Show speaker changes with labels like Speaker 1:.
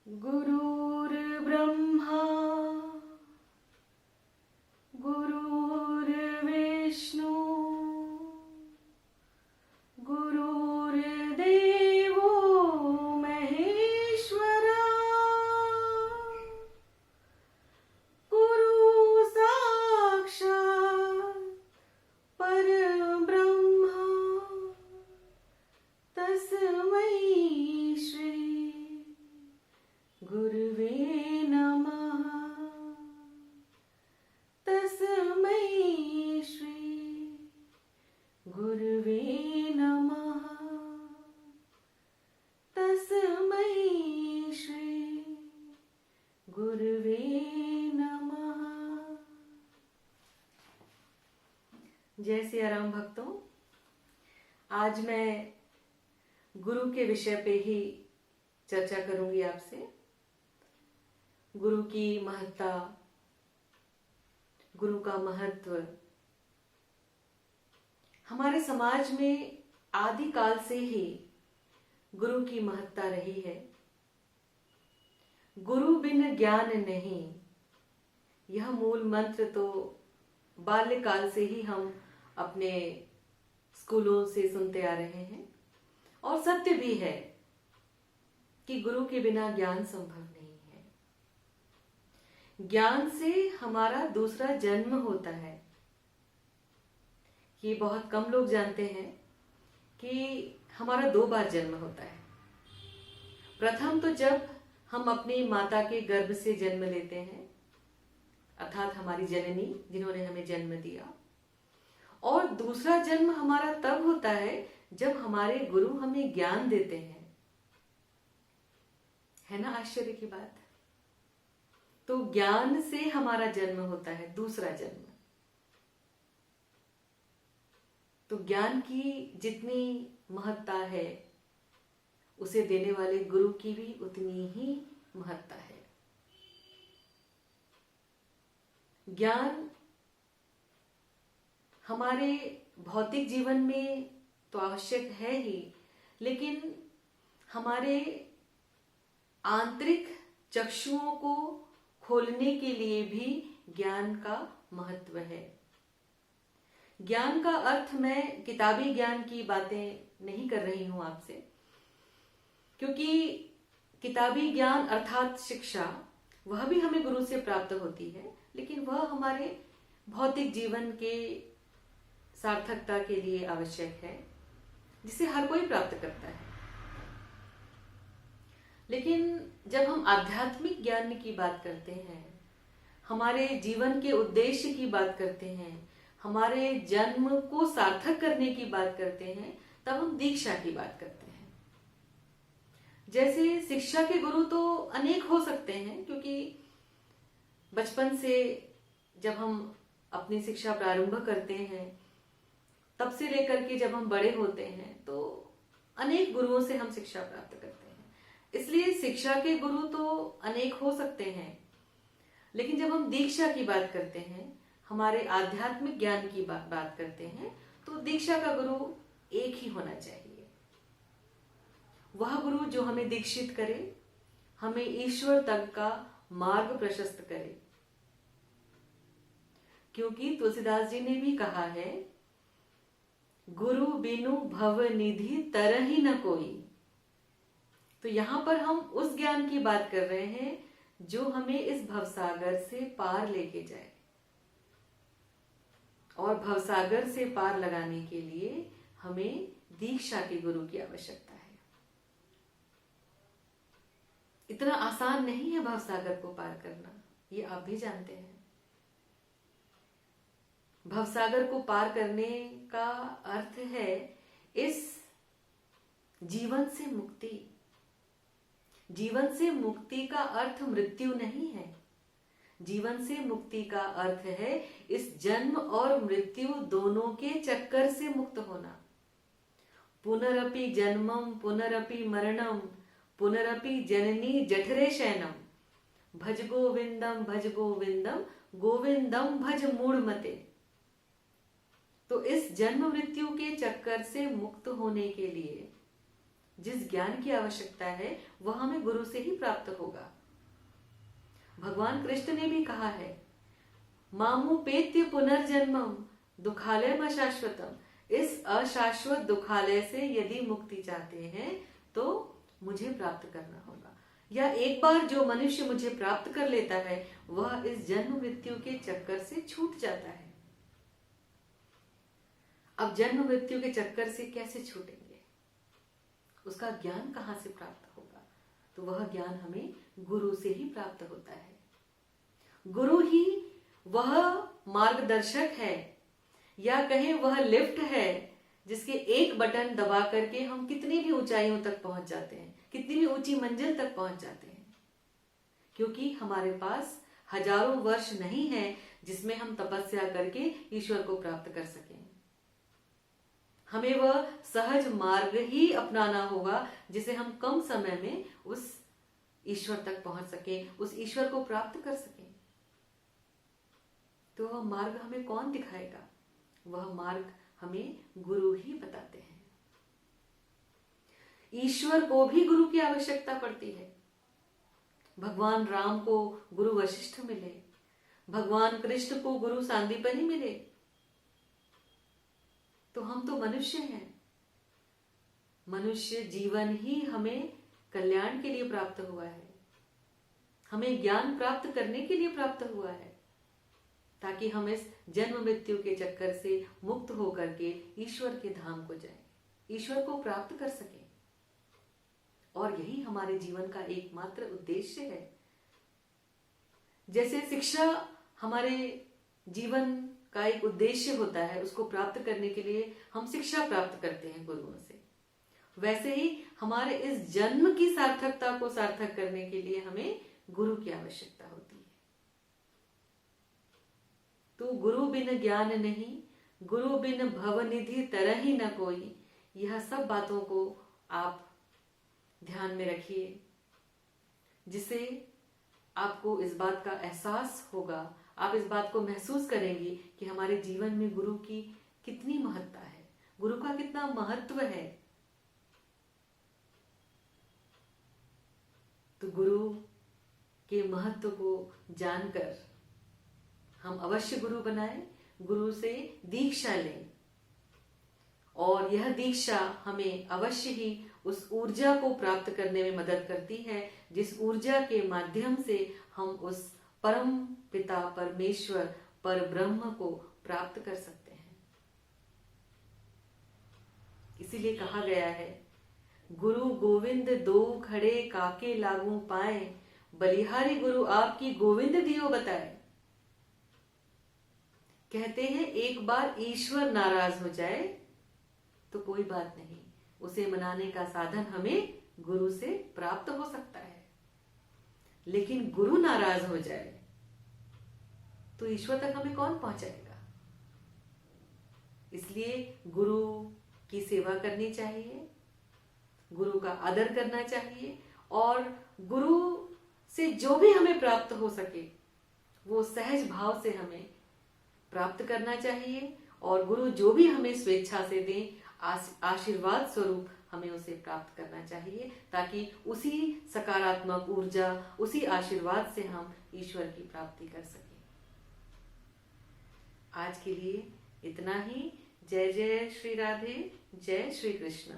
Speaker 1: गुरुर्ब्रह्मा गुरुर्विष्णु गुरुर्देवो महेश्वरा गुरु साक्षात् परब्रह्मा तस्मै श्री गुरुवे नमः। तस्मै श्री गुरुवे नमः। तस्मै श्री गुरुवे नमः। जय सिया राम भक्तों, आज मैं गुरु के विषय पे ही चर्चा करूंगी आपसे। गुरु की महत्ता, गुरु का महत्व हमारे समाज में आदिकाल से ही गुरु की महत्ता रही है। गुरु बिन ज्ञान नहीं, यह मूल मंत्र तो बाल्यकाल से ही हम अपने स्कूलों से सुनते आ रहे हैं और सत्य भी है कि गुरु के बिना ज्ञान संभव नहीं है। ज्ञान से हमारा दूसरा जन्म होता है। ये बहुत कम लोग जानते हैं कि हमारा 2 बार जन्म होता है। प्रथम तो जब हम अपनी माता के गर्भ से जन्म लेते हैं, अर्थात हमारी जननी जिन्होंने हमें जन्म दिया, और दूसरा जन्म हमारा तब होता है जब हमारे गुरु हमें ज्ञान देते हैं। है ना आश्चर्य की बात। तो ज्ञान से हमारा जन्म होता है, दूसरा जन्म। तो ज्ञान की जितनी महत्ता है, उसे देने वाले गुरु की भी उतनी ही महत्ता है। ज्ञान हमारे भौतिक जीवन में तो आवश्यक है ही, लेकिन हमारे आंतरिक चक्षुओं को खोलने के लिए भी ज्ञान का महत्व है। ज्ञान का अर्थ मैं किताबी ज्ञान की बातें नहीं कर रही हूं आपसे, क्योंकि किताबी ज्ञान अर्थात शिक्षा वह भी हमें गुरु से प्राप्त होती है, लेकिन वह हमारे भौतिक जीवन के सार्थकता के लिए आवश्यक है, जिसे हर कोई प्राप्त करता है। लेकिन जब हम आध्यात्मिक ज्ञान की बात करते हैं, हमारे जीवन के उद्देश्य की बात करते हैं, हमारे जन्म को सार्थक करने की बात करते हैं, तब हम दीक्षा की बात करते हैं। जैसे शिक्षा के गुरु तो अनेक हो सकते हैं, क्योंकि बचपन से जब हम अपनी शिक्षा प्रारंभ करते हैं, तब से लेकर के जब हम बड़े होते हैं, तो अनेक गुरुओं से हम शिक्षा प्राप्त करते हैं। इसलिए शिक्षा के गुरु तो अनेक हो सकते हैं, लेकिन जब हम दीक्षा की बात करते हैं, हमारे आध्यात्मिक ज्ञान की बात करते हैं, तो दीक्षा का गुरु एक ही होना चाहिए। वह गुरु जो हमें दीक्षित करे, हमें ईश्वर तक का मार्ग प्रशस्त करे। क्योंकि तुलसीदास जी ने भी कहा है, गुरु बिनु भव निधि तरहि न कोई। तो यहां पर हम उस ज्ञान की बात कर रहे हैं जो हमें इस भवसागर से पार लेके जाए, और भवसागर से पार लगाने के लिए हमें दीक्षा के गुरु की आवश्यकता है। इतना आसान नहीं है भवसागर को पार करना, ये आप भी जानते हैं। भवसागर को पार करने का अर्थ है इस जीवन से मुक्ति। जीवन से मुक्ति का अर्थ मृत्यु नहीं है। जीवन से मुक्ति का अर्थ है इस जन्म और मृत्यु दोनों के चक्कर से मुक्त होना। पुनरपि जन्मम पुनरपि मरणम पुनरपि जननी जठरे शयनम भज गोविंदम गोविंदम भज मूढ़मते। तो इस जन्म मृत्यु के चक्कर से मुक्त होने के लिए जिस ज्ञान की आवश्यकता है वह हमें गुरु से ही प्राप्त होगा। भगवान कृष्ण ने भी कहा है, मामुपेत्य पुनर्जन्मम दुखालयम अशाश्वतम। इस अशाश्वत दुखालय से यदि मुक्ति चाहते हैं तो मुझे प्राप्त करना होगा। या एक बार जो मनुष्य मुझे प्राप्त कर लेता है वह इस जन्म मृत्यु के चक्कर से छूट जाता है। अब जन्म मृत्यु के चक्कर से कैसे छूटेंगे, उसका ज्ञान कहां से प्राप्त होगा? तो वह ज्ञान हमें गुरु से ही प्राप्त होता है। गुरु ही वह मार्गदर्शक है, या कहें वह लिफ्ट है जिसके एक बटन दबा करके हम कितनी भी ऊंचाइयों तक पहुंच जाते हैं, कितनी भी ऊंची मंजिल तक पहुंच जाते हैं। क्योंकि हमारे पास हजारों वर्ष नहीं है जिसमें हम तपस्या करके ईश्वर को प्राप्त कर सकें। हमें वह सहज मार्ग ही अपनाना होगा जिसे हम कम समय में उस ईश्वर तक पहुंच सकें, उस ईश्वर को प्राप्त कर सकें। तो वह मार्ग हमें कौन दिखाएगा? वह मार्ग हमें गुरु ही बताते हैं। ईश्वर को भी गुरु की आवश्यकता पड़ती है। भगवान राम को गुरु वशिष्ठ मिले, भगवान कृष्ण को गुरु सांदीपनि मिले, तो हम तो मनुष्य हैं। मनुष्य जीवन ही हमें कल्याण के लिए प्राप्त हुआ है, हमें ज्ञान प्राप्त करने के लिए प्राप्त हुआ है, ताकि हम इस जन्म मृत्यु के चक्कर से मुक्त होकर के ईश्वर के धाम को जाएं, ईश्वर को प्राप्त कर सकें। और यही हमारे जीवन का एकमात्र उद्देश्य है। जैसे शिक्षा हमारे जीवन का एक उद्देश्य होता है, उसको प्राप्त करने के लिए हम शिक्षा प्राप्त करते हैं गुरुओं से, वैसे ही हमारे इस जन्म की सार्थकता को सार्थक करने के लिए हमें गुरु की आवश्यकता होती है। तो गुरु बिन ज्ञान नहीं, गुरु बिन भवनिधि तरहि न कोई। यह सब बातों को आप ध्यान में रखिए, जिससे आपको इस बात का एहसास होगा, आप इस बात को महसूस करेंगे कि हमारे जीवन में गुरु की कितनी महत्ता है, गुरु का कितना महत्व है। तो गुरु के महत्व को जानकर हम अवश्य गुरु बनाएं, गुरु से दीक्षा लें, और यह दीक्षा हमें अवश्य ही उस ऊर्जा को प्राप्त करने में मदद करती है जिस ऊर्जा के माध्यम से हम उस परम पिता परमेश्वर पर ब्रह्म को प्राप्त कर सकते हैं। इसीलिए कहा गया है, गुरु गोविंद दो खड़े काके लागू पाए, बलिहारी गुरु आपकी गोविंद दियो बताए। कहते हैं एक बार ईश्वर नाराज हो जाए तो कोई बात नहीं, उसे मनाने का साधन हमें गुरु से प्राप्त हो सकता है। लेकिन गुरु नाराज हो जाए तो ईश्वर तक हमें कौन पहुंचाएगा? इसलिए गुरु की सेवा करनी चाहिए, गुरु का आदर करना चाहिए, और गुरु से जो भी हमें प्राप्त हो सके वो सहज भाव से हमें प्राप्त करना चाहिए, और गुरु जो भी हमें स्वेच्छा से दें, आशीर्वाद स्वरूप हमें उसे प्राप्त करना चाहिए, ताकि उसी सकारात्मक ऊर्जा, उसी आशीर्वाद से हम ईश्वर की प्राप्ति कर सकें। आज के लिए इतना ही। जय जय श्री राधे, जय श्री कृष्ण।